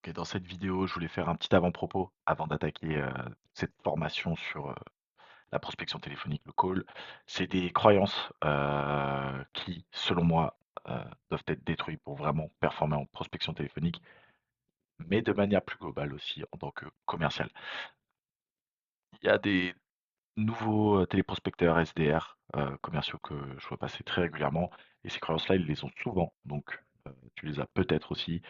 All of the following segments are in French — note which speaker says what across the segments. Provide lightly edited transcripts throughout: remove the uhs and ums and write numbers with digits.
Speaker 1: Ok, dans cette vidéo, je voulais faire un petit avant-propos avant d'attaquer cette formation sur la prospection téléphonique, le call. C'est des croyances qui, selon moi, doivent être détruites pour vraiment performer en prospection téléphonique, mais de manière plus globale aussi en tant que commercial. Il y a des nouveaux téléprospecteurs SDR commerciaux que je vois passer très régulièrement, et ces croyances-là, ils les ont souvent, donc tu les as peut-être aussi.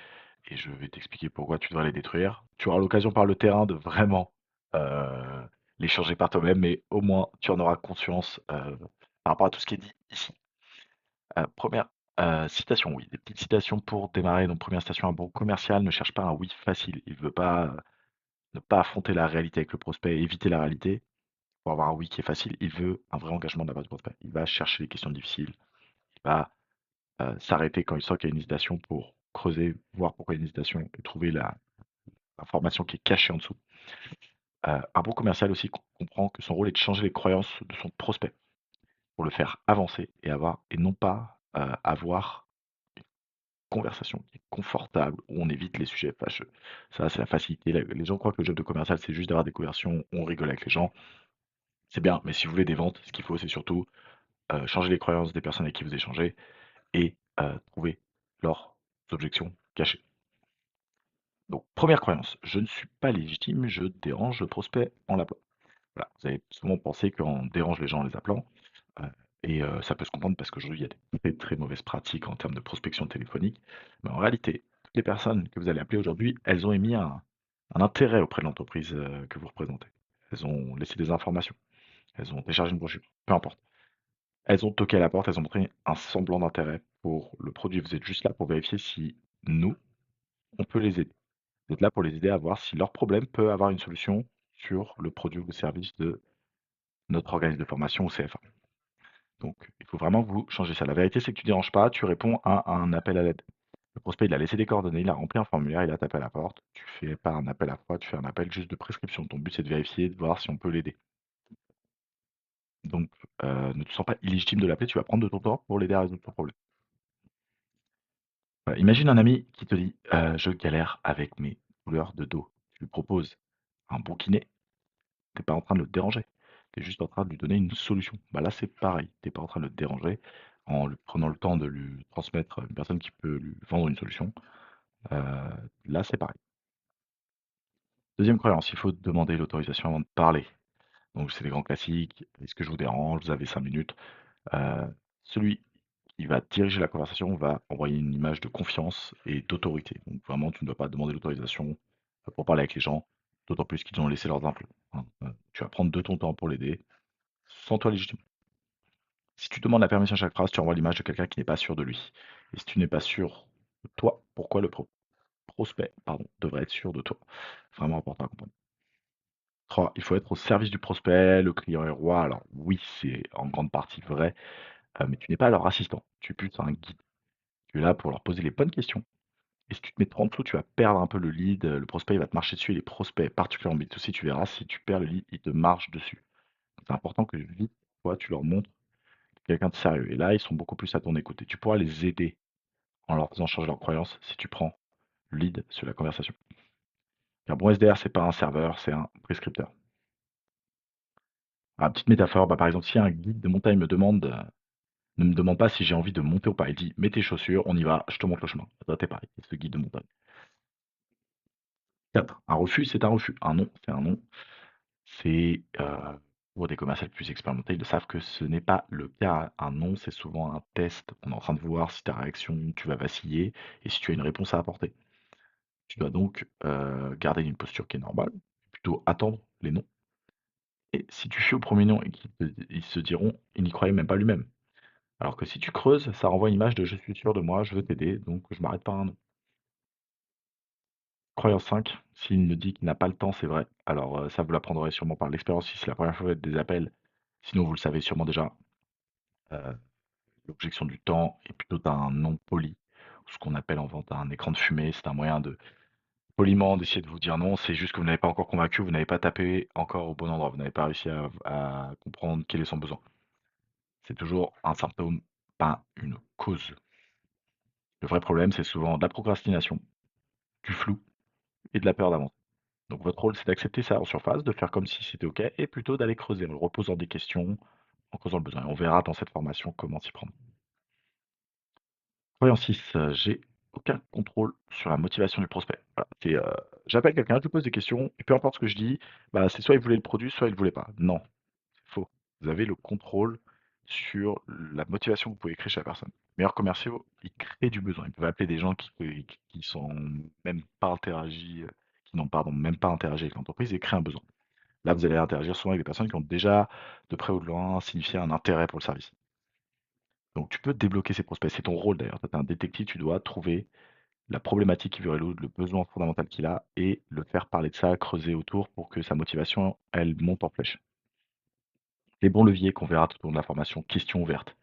Speaker 1: Et je vais t'expliquer pourquoi tu devrais les détruire. Tu auras l'occasion par le terrain de vraiment les changer par toi-même, mais au moins tu en auras conscience par rapport à tout ce qui est dit ici. Première citation, oui, des petites citations pour démarrer. Donc première citation, un bon commercial ne cherche pas un oui facile. Il ne veut pas ne pas affronter la réalité avec le prospect, éviter la réalité pour avoir un oui qui est facile. Il veut un vrai engagement de la part du prospect. Il va chercher les questions difficiles. Il va s'arrêter quand il sent qu'il y a une hésitation pour creuser, voir pourquoi il y a une hésitation et trouver la information qui est cachée en dessous. Un bon commercial aussi comprend que son rôle est de changer les croyances de son prospect pour le faire avancer et non pas avoir une conversation qui est confortable où on évite les sujets fâcheux. Ça, c'est la facilité. Les gens croient que le job de commercial, c'est juste d'avoir des conversations, on rigole avec les gens. C'est bien, mais si vous voulez des ventes, ce qu'il faut, c'est surtout changer les croyances des personnes avec qui vous échangez et trouver leurs objections cachées. Donc, première croyance, je ne suis pas légitime, je dérange le prospect en l'appelant. Voilà, vous allez souvent penser qu'on dérange les gens en les appelant, heu ça peut se comprendre parce qu'aujourd'hui, il y a des très, très mauvaises pratiques en termes de prospection téléphonique. Mais en réalité, toutes les personnes que vous allez appeler aujourd'hui, elles ont émis un intérêt auprès de l'entreprise, que vous représentez. Elles ont laissé des informations, elles ont téléchargé une brochure, peu importe. Elles ont toqué à la porte, elles ont montré un semblant d'intérêt pour le produit. Vous êtes juste là pour vérifier si nous, on peut les aider. Vous êtes là pour les aider à voir si leur problème peut avoir une solution sur le produit ou le service de notre organisme de formation ou CFA. Donc, il faut vraiment que vous changez ça. La vérité, c'est que tu déranges pas, tu réponds à un appel à l'aide. Le prospect, il a laissé des coordonnées, il a rempli un formulaire, il a tapé à la porte. Tu fais pas un appel à froid, tu fais un appel juste de prescription. Ton but, c'est de vérifier, de voir si on peut l'aider. Donc, ne te sens pas illégitime de l'appeler, tu vas prendre de ton temps pour l'aider à résoudre ton problème. Voilà, imagine un ami qui te dit je galère avec mes douleurs de dos. Tu lui proposes un bouquinet. T'es pas en train de le déranger. Tu es juste en train de lui donner une solution. Bah là, c'est pareil. T'es pas en train de le déranger en lui prenant le temps de lui transmettre une personne qui peut lui vendre une solution. Heu, Là, c'est pareil. Deuxième croyance, il faut demander l'autorisation avant de parler. Donc c'est les grands classiques: «Est-ce que je vous dérange? Vous avez 5 minutes?» Celui qui va diriger la conversation va envoyer une image de confiance et d'autorité. Donc vraiment, tu ne dois pas demander l'autorisation, pour parler avec les gens, d'autant plus qu'ils ont laissé leurs infos, hein. Tu vas prendre de ton temps pour l'aider, sens-toi légitime. Si tu demandes la permission à chaque phrase, tu envoies l'image de quelqu'un qui n'est pas sûr de lui. Et si tu n'es pas sûr de toi, pourquoi le prospect, pardon, devrait être sûr de toi? Vraiment important à comprendre. 3, il faut être au service du prospect, le client est roi. Alors oui, c'est en grande partie vrai, mais tu n'es pas leur assistant, tu es plus un guide. Tu es là pour leur poser les bonnes questions. Et si tu te mets trop en dessous, tu vas perdre un peu le lead, le prospect il va te marcher dessus et les prospects, particulièrement B2C, tu verras, si tu perds le lead, ils te marchent dessus. C'est important que vite, toi, tu leur montres quelqu'un de sérieux. Et là, ils sont beaucoup plus à ton écoute et tu pourras les aider en leur faisant changer leurs croyances si tu prends le lead sur la conversation. Un bon SDR, c'est pas un serveur, c'est un prescripteur. Ah, petite métaphore, bah, par exemple, si un guide de montagne me demande, ne me demande pas si j'ai envie de monter ou pas. Il dit: «Mets tes chaussures, on y va, je te montre le chemin». Toi, tu pareil, c'est ce guide de montagne. 4, un refus, c'est un refus. Un non, c'est un non. C'est, pour des commerciaux plus expérimentés, ils savent que ce n'est pas le cas. Un non, c'est souvent un test. On est en train de voir si ta réaction, tu vas vaciller et si tu as une réponse à apporter. Tu dois donc, garder une posture qui est normale, plutôt attendre les non. Et si tu fuis au premier non et ils se diront: «Il n'y croyait même pas lui-même». Alors que si tu creuses, ça renvoie une image de: «Je suis sûr de moi, je veux t'aider, donc je m'arrête pas à un non». Croyance 5, s'il me dit qu'il n'a pas le temps, c'est vrai. Alors, ça vous l'apprendrez sûrement par l'expérience si c'est la première fois que vous faites des appels. Sinon, vous le savez sûrement déjà. Heu, L'objection du temps est plutôt un non poli, ou ce qu'on appelle en vente un écran de fumée. C'est un moyen de poliment d'essayer de vous dire non, c'est juste que vous n'avez pas encore convaincu, vous n'avez pas tapé encore au bon endroit, vous n'avez pas réussi à comprendre quel est son besoin. C'est toujours un symptôme, pas une cause. Le vrai problème, c'est souvent de la procrastination, du flou et de la peur d'avancer. Donc votre rôle, c'est d'accepter ça en surface, de faire comme si c'était OK et plutôt d'aller creuser en reposant des questions, en creusant le besoin. Et on verra dans cette formation comment s'y prendre. Croyance 6, j'ai aucun contrôle sur la motivation du prospect. Voilà, j'appelle quelqu'un, je lui pose des questions et peu importe ce que je dis, bah, c'est soit il voulait le produit, soit il ne voulait pas. Non, c'est faux. Vous avez le contrôle sur la motivation que vous pouvez créer chez la personne. Les meilleurs commerciaux, ils créent du besoin. Ils peuvent appeler des gens qui sont même pas interagis, qui n'ont pardon, même pas interagi avec l'entreprise et créent un besoin. Là, vous allez interagir souvent avec des personnes qui ont déjà, de près ou de loin, signifié un intérêt pour le service. Donc tu peux débloquer ces prospects. C'est ton rôle d'ailleurs. Tu es un détective, tu dois trouver la problématique qu'il veut résoudre, le besoin fondamental qu'il a et le faire parler de ça, creuser autour pour que sa motivation, elle monte en flèche. Les bons leviers qu'on verra tout au long de la formation, questions ouvertes,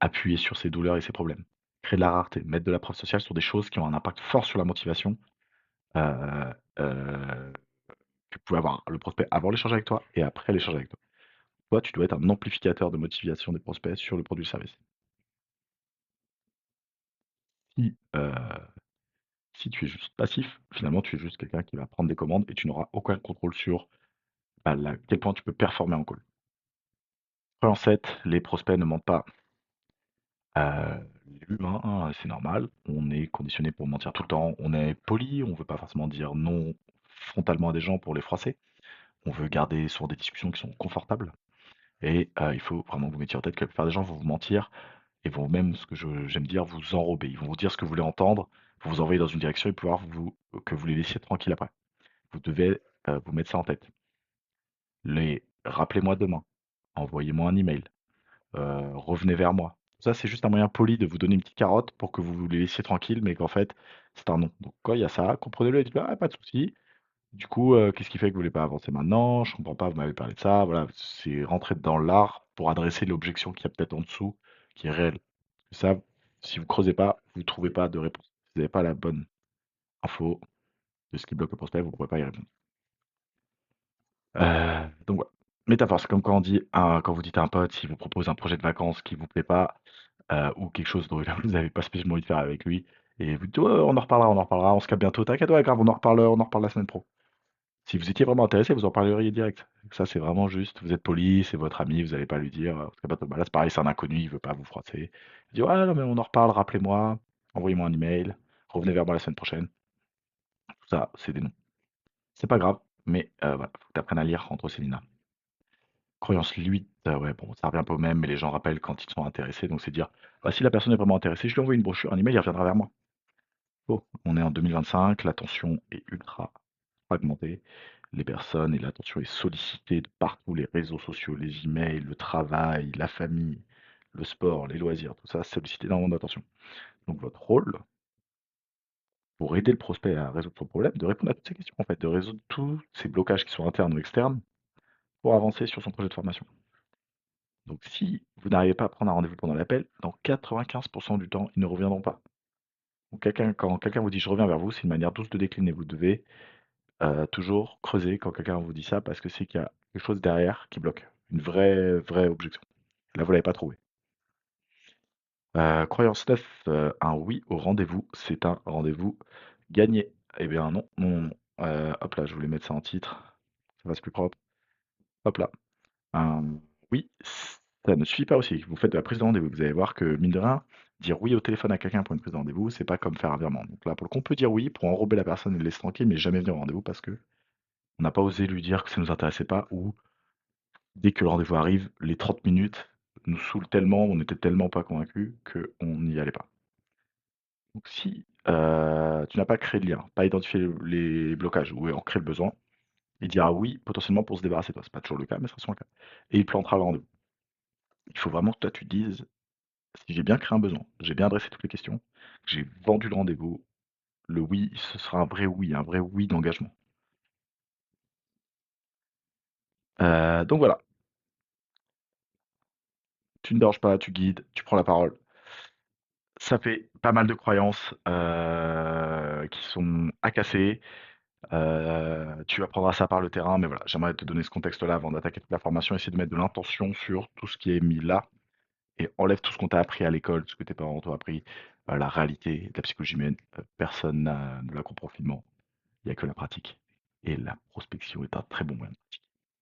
Speaker 1: appuyer sur ses douleurs et ses problèmes, créer de la rareté, mettre de la preuve sociale sur des choses qui ont un impact fort sur la motivation, euh, euh, que vous pouvez avoir le prospect avant l'échange avec toi et après l'échange avec toi. Toi, tu dois être un amplificateur de motivation des prospects sur le produit ou le service. Si, si tu es juste passif, finalement, tu es juste quelqu'un qui va prendre des commandes et tu n'auras aucun contrôle sur quel point tu peux performer en call. En 7, les prospects ne mentent pas. L'humain, hein, c'est normal, on est conditionné pour mentir tout le temps, on est poli, on veut pas forcément dire non frontalement à des gens pour les froisser. On veut garder sur des discussions qui sont confortables et il faut vraiment que vous mettiez en tête que la plupart des gens vont vous mentir et vont même, ce que j'aime dire, vous enrober. Ils vont vous dire ce que vous voulez entendre, vous envoyer dans une direction et pouvoir que vous les laissiez tranquilles après. Vous devez, vous mettre ça en tête. Rappelez-moi demain, envoyez-moi un email, revenez vers moi. Ça, c'est juste un moyen poli de vous donner une petite carotte pour que vous les laissiez tranquilles, mais qu'en fait, c'est un non. Donc quand il y a ça, comprenez-le et dites: «Ah, pas de souci. Du coup, qu'est-ce qui fait que vous voulez pas avancer maintenant? Je comprends pas, vous m'avez parlé de ça». Voilà, c'est rentrer dans l'art pour adresser l'objection qu'il y a peut-être en dessous, qui est réelle. Ça, si vous creusez pas, vous trouvez pas de réponse. Si vous avez pas la bonne info de ce qui bloque le prospect, vous pourrez pas y répondre. Donc voilà. Métaphore, c'est comme quand on dit quand vous dites à un pote, s'il vous propose un projet de vacances qui vous plaît pas, ou quelque chose dont vous n'avez pas spécialement envie de faire avec lui, et vous dites: «Ouais, on en reparlera, on se capte bientôt, t'inquiète, ouais, grave, on en reparle la semaine pro». Si vous étiez vraiment intéressé, vous en parleriez direct. Ça, c'est vraiment juste, vous êtes poli, c'est votre ami, vous allez pas lui dire, on se capte bientôt. Bah, là, c'est pareil, c'est un inconnu, il veut pas vous froisser. Il dit: «Ouais, non, mais on en reparle, rappelez-moi, envoyez-moi un email, revenez vers moi la semaine prochaine». Tout ça, c'est des noms. C'est pas grave, mais voilà, faut que tu apprennes à lire entre ces lignes. Croyance 8, ouais, bon, ça revient un peu au même, mais les gens rappellent quand ils sont intéressés, donc c'est dire: «Bah, si la personne est vraiment intéressée, je lui envoie une brochure, un email, il reviendra vers moi». Bon, on est en 2025, l'attention est ultra fragmentée. Les personnes et l'attention est sollicitée de partout, les réseaux sociaux, les emails, le travail, la famille, le sport, les loisirs, tout ça sollicite énormément d'attention. Donc votre rôle, pour aider le prospect à résoudre son problème, de répondre à toutes ces questions, en fait, de résoudre tous ces blocages qui sont internes ou externes pour avancer sur son projet de formation. Donc si vous n'arrivez pas à prendre un rendez-vous pendant l'appel, dans 95 du temps, ils ne reviendront pas. Donc quand quelqu'un vous dit: «Je reviens vers vous», c'est une manière douce de décliner. Vous devez, toujours creuser quand quelqu'un vous dit ça parce que c'est qu'il y a quelque chose derrière qui bloque. Une vraie objection. Là, vous l'avez pas trouvé. Croyance 9, un oui au rendez-vous, c'est un rendez-vous gagné. Eh bien non, non, non, non. Hop là, je voulais mettre ça en titre, ça fasse plus propre. Hop là. Un oui, ça ne suffit pas aussi. Vous faites de la prise de rendez-vous. Vous allez voir que, mine de rien, dire oui au téléphone à quelqu'un pour une prise de rendez-vous, c'est pas comme faire un virement. Donc là, pour le coup, on peut dire oui pour enrober la personne et le laisser tranquille, mais jamais venir au rendez-vous parce que on n'a pas osé lui dire que ça nous intéressait pas ou dès que le rendez-vous arrive, les 30 minutes nous saoulent tellement, on était tellement pas convaincus qu'on n'y allait pas. Donc si, tu n'as pas créé de lien, pas identifié les blocages ou en créé le besoin, il dira oui potentiellement pour se débarrasser de toi. C'est pas toujours le cas, mais ça sera le cas et il plantera le rendez-vous. Il faut vraiment que toi tu te dises: «Si j'ai bien créé un besoin, j'ai bien adressé toutes les questions, j'ai vendu le rendez-vous, le oui, ce sera un vrai oui d'engagement». Donc voilà, tu ne déranges pas, tu guides, tu prends la parole. Ça fait pas mal de croyances, qui sont à casser. Tu apprendras ça par le terrain, mais voilà, j'aimerais te donner ce contexte-là avant d'attaquer toute la formation, essayer de mettre de l'intention sur tout ce qui est mis là et enlève tout ce qu'on t'a appris à l'école, tout ce que tes parents t'ont appris, la réalité de la psychologie humaine, personne ne la comprend finement, il y a que la pratique. et la prospection est un très bon moyen de pratiquer.